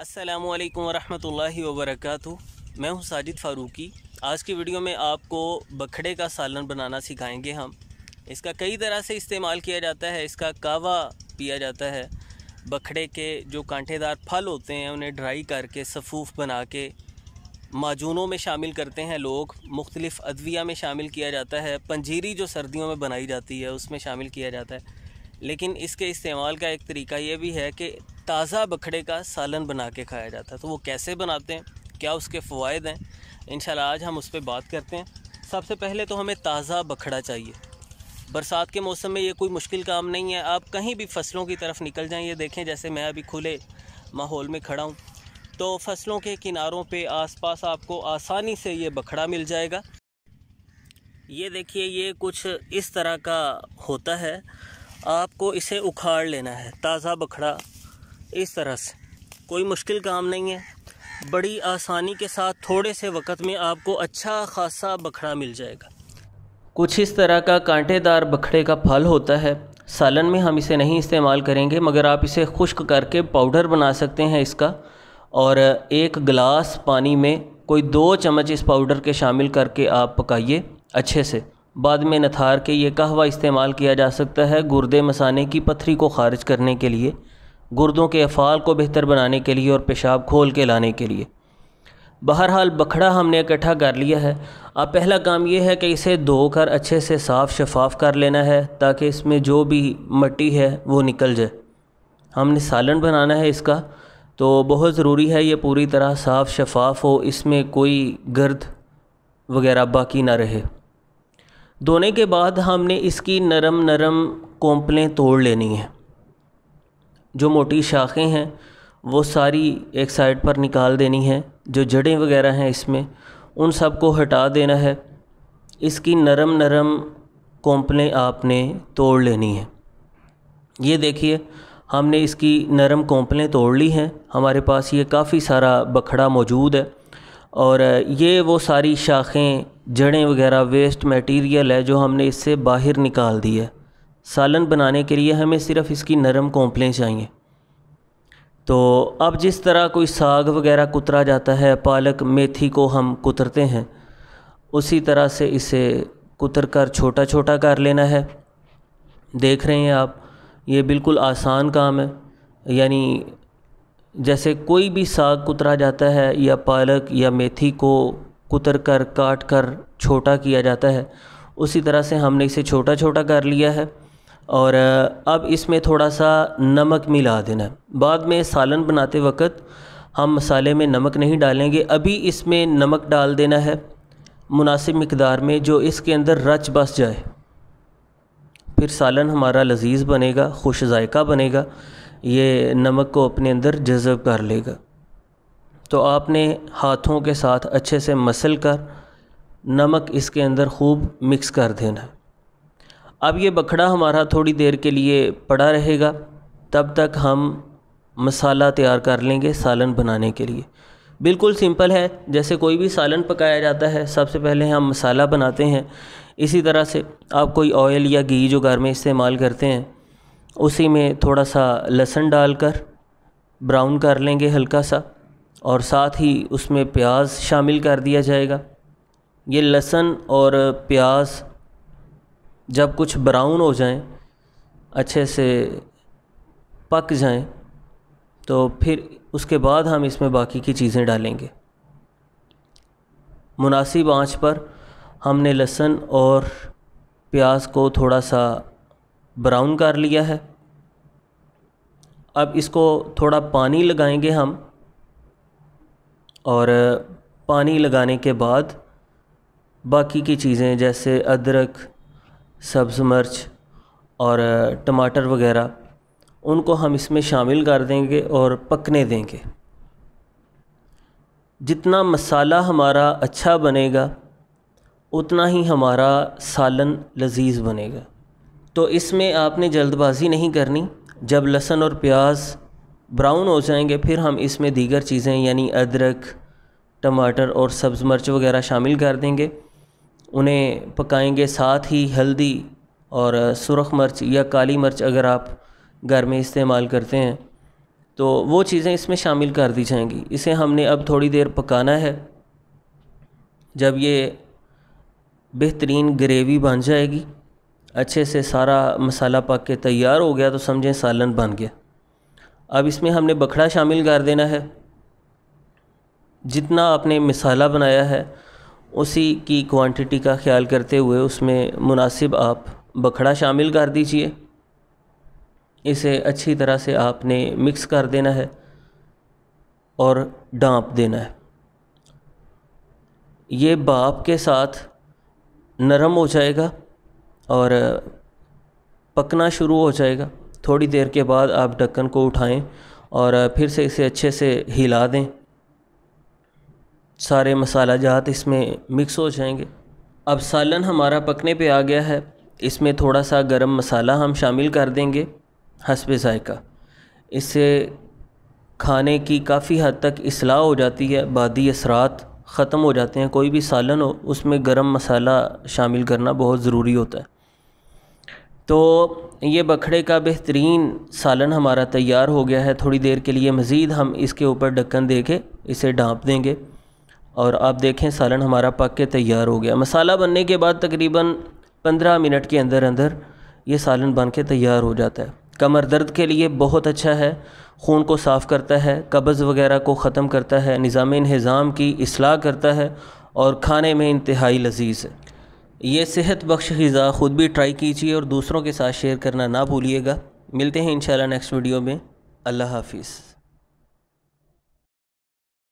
अस्सलामुअलैकुम वरहमतुल्लाहि वबरकातुहू। मैं हूं साजिद फ़ारूकी। आज की वीडियो में आपको बखड़े का सालन बनाना सिखाएंगे हम। इसका कई तरह से इस्तेमाल किया जाता है। इसका कावा पिया जाता है। बखड़े के जो कांटेदार फल होते हैं उन्हें ड्राई करके सफ़ूफ़ बना के माजूनों में शामिल करते हैं लोग। मुख्तलिफ़ अदविया में शामिल किया जाता है। पंजीरी जो सर्दियों में बनाई जाती है उसमें शामिल किया जाता है। लेकिन इसके इस्तेमाल का एक तरीका ये भी है कि ताज़ा बखड़े का सालन बना के खाया जाता है। तो वो कैसे बनाते हैं, क्या उसके फ़वाइद हैं, इंशाल्लाह आज हम उस पर बात करते हैं। सबसे पहले तो हमें ताज़ा बखड़ा चाहिए। बरसात के मौसम में ये कोई मुश्किल काम नहीं है। आप कहीं भी फसलों की तरफ निकल जाएं, ये देखें जैसे मैं अभी खुले माहौल में खड़ा हूँ, तो फसलों के किनारों पे आसपास आपको आसानी से ये बखड़ा मिल जाएगा। ये देखिए, ये कुछ इस तरह का होता है। आपको इसे उखाड़ लेना है, ताज़ा बखड़ा इस तरह से। कोई मुश्किल काम नहीं है, बड़ी आसानी के साथ थोड़े से वक्त में आपको अच्छा खासा बखड़ा मिल जाएगा। कुछ इस तरह का कांटेदार बखड़े का फल होता है। सालन में हम इसे नहीं इस्तेमाल करेंगे, मगर आप इसे खुश्क करके पाउडर बना सकते हैं इसका। और एक गिलास पानी में कोई 2 चम्मच इस पाउडर के शामिल करके आप पकाइए अच्छे से। बाद में नथार के ये कहवा इस्तेमाल किया जा सकता है गुर्दे मसाने की पथरी को ख़ारिज करने के लिए, गुर्दों के अफ़ाल को बेहतर बनाने के लिए और पेशाब खोल के लाने के लिए। बहरहाल बखड़ा हमने इकट्ठा कर लिया है। अब पहला काम ये है कि इसे धोकर अच्छे से साफ़ शफाफ कर लेना है ताकि इसमें जो भी मिट्टी है वो निकल जाए। हमने सालन बनाना है इसका, तो बहुत ज़रूरी है ये पूरी तरह साफ़ शफाफ हो, इसमें कोई गर्द वगैरह बाकी ना रहे। धोने के बाद हमने इसकी नरम नरम कोंपलें तोड़ लेनी हैं। जो मोटी शाखें हैं वो सारी एक साइड पर निकाल देनी हैं। जो जड़ें वगैरह हैं इसमें, उन सब को हटा देना है। इसकी नरम नरम कोंपलें आपने तोड़ लेनी हैं। ये देखिए, हमने इसकी नरम कोंपलें तोड़ ली हैं। हमारे पास ये काफ़ी सारा बखड़ा मौजूद है और ये वो सारी शाखें, जड़ें वगैरह वेस्ट मटेरियल है जो हमने इससे बाहर निकाल दी है। सालन बनाने के लिए हमें सिर्फ़ इसकी नरम कोंपलें चाहिए। तो अब जिस तरह कोई साग वगैरह कुतरा जाता है, पालक मेथी को हम कुतरते हैं, उसी तरह से इसे कुतर कर छोटा छोटा कर लेना है। देख रहे हैं आप, ये बिल्कुल आसान काम है। यानी जैसे कोई भी साग कुतरा जाता है या पालक या मेथी को कुतर कर काट कर छोटा किया जाता है, उसी तरह से हमने इसे छोटा छोटा कर लिया है। और अब इसमें थोड़ा सा नमक मिला देना है। बाद में सालन बनाते वक्त हम मसाले में नमक नहीं डालेंगे, अभी इसमें नमक डाल देना है मुनासिब मिकदार में, जो इसके अंदर रच बस जाए। फिर सालन हमारा लजीज़ बनेगा, खुश जायका बनेगा, ये नमक को अपने अंदर जज़ब कर लेगा। तो आपने हाथों के साथ अच्छे से मसल कर नमक इसके अंदर खूब मिक्स कर देना है। अब ये बखड़ा हमारा थोड़ी देर के लिए पड़ा रहेगा, तब तक हम मसाला तैयार कर लेंगे सालन बनाने के लिए। बिल्कुल सिंपल है, जैसे कोई भी सालन पकाया जाता है सबसे पहले हम मसाला बनाते हैं। इसी तरह से आप कोई ऑयल या घी जो घर में इस्तेमाल करते हैं, उसी में थोड़ा सा लहसुन डालकर ब्राउन कर लेंगे हल्का सा, और साथ ही उसमें प्याज शामिल कर दिया जाएगा। ये लहसुन और प्याज जब कुछ ब्राउन हो जाएं, अच्छे से पक जाएं, तो फिर उसके बाद हम इसमें बाकी की चीज़ें डालेंगे। मुनासिब आंच पर हमने लहसुन और प्याज को थोड़ा सा ब्राउन कर लिया है। अब इसको थोड़ा पानी लगाएंगे हम, और पानी लगाने के बाद बाकी की चीज़ें जैसे अदरक, सब्ज़ मिर्च और टमाटर वगैरह, उनको हम इसमें शामिल कर देंगे और पकने देंगे। जितना मसाला हमारा अच्छा बनेगा उतना ही हमारा सालन लजीज़ बनेगा। तो इसमें आपने जल्दबाज़ी नहीं करनी। जब लहसुन और प्याज ब्राउन हो जाएंगे, फिर हम इसमें दीगर चीज़ें यानी अदरक, टमाटर और सब्ज़ मिर्च वगैरह शामिल कर देंगे। उन्हें पकाएंगे। साथ ही हल्दी और सुरख मिर्च या काली मिर्च अगर आप घर में इस्तेमाल करते हैं तो वो चीज़ें इसमें शामिल कर दी जाएंगी। इसे हमने अब थोड़ी देर पकाना है। जब ये बेहतरीन ग्रेवी बन जाएगी, अच्छे से सारा मसाला पक के तैयार हो गया, तो समझें सालन बन गया। अब इसमें हमने बखड़ा शामिल कर देना है। जितना आपने मसाला बनाया है उसी की क्वांटिटी का ख्याल करते हुए उसमें मुनासिब आप बखड़ा शामिल कर दीजिए। इसे अच्छी तरह से आपने मिक्स कर देना है और ढाँप देना है। ये भाप के साथ नरम हो जाएगा और पकना शुरू हो जाएगा। थोड़ी देर के बाद आप ढक्कन को उठाएं और फिर से इसे अच्छे से हिला दें। सारे मसाला जात इसमें मिक्स हो जाएंगे। अब सालन हमारा पकने पे आ गया है। इसमें थोड़ा सा गरम मसाला हम शामिल कर देंगे हस्बे ज़ायक़ा। इससे खाने की काफ़ी हद तक इस्लाह हो जाती है, बादी असरात ख़त्म हो जाते हैं। कोई भी सालन हो उसमें गरम मसाला शामिल करना बहुत ज़रूरी होता है। तो ये बखड़े का बेहतरीन सालन हमारा तैयार हो गया है। थोड़ी देर के लिए मज़ीद हम इसके ऊपर ढक्कन दे के इसे ढाँप देंगे और आप देखें सालन हमारा पक के तैयार हो गया। मसाला बनने के बाद तकरीबन 15 मिनट के अंदर अंदर ये सालन बन के तैयार हो जाता है। कमर दर्द के लिए बहुत अच्छा है, खून को साफ़ करता है, कब्ज़ वगैरह को ख़त्म करता है, निज़ाम इंहिज़ाम की इस्लाह करता है और खाने में इंतहाई लज़ीज़ है। ये सेहत बख्श ग़िज़ा ख़ुद भी ट्राई कीजिए और दूसरों के साथ शेयर करना ना भूलिएगा। मिलते हैं इंशाल्लाह नेक्स्ट वीडियो में। अल्लाह हाफ़िज़।